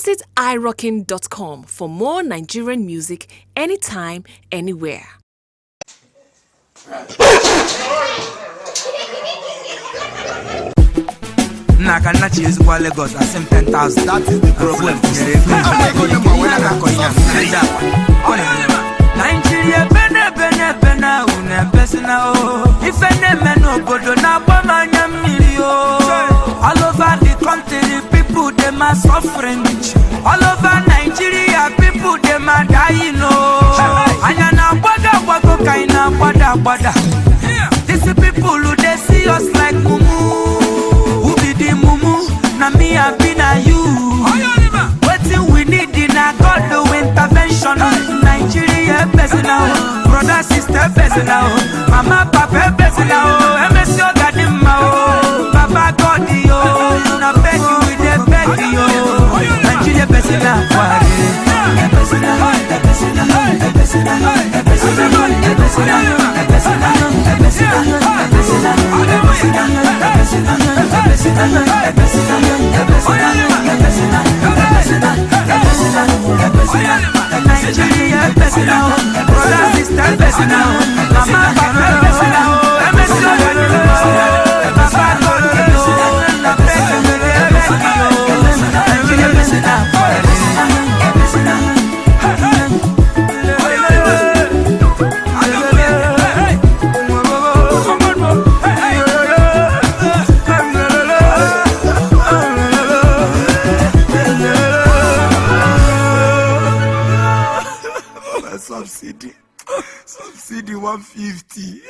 Visit irockin.com for more Nigerian music anytime, anywhere. Nakana cheese kwa Lagos at 10,000. That is the problem. Nigeria bene une besina o. If any man no bodo na bomanya milio. All over the country people them are suffering. All over Nigeria people them are dying no. Anya na boda kaina boda. These people who they see us like mumu. Na me I be na you. Waiting we need in a God do intervention. Nigeria person now, brother sister person now, mama papa person now. MSC Ogadima o, Baba God yo. Na beg you with the beg yo. Nigeria person now, person now, person now, person now, person subsidy 150.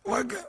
Waga.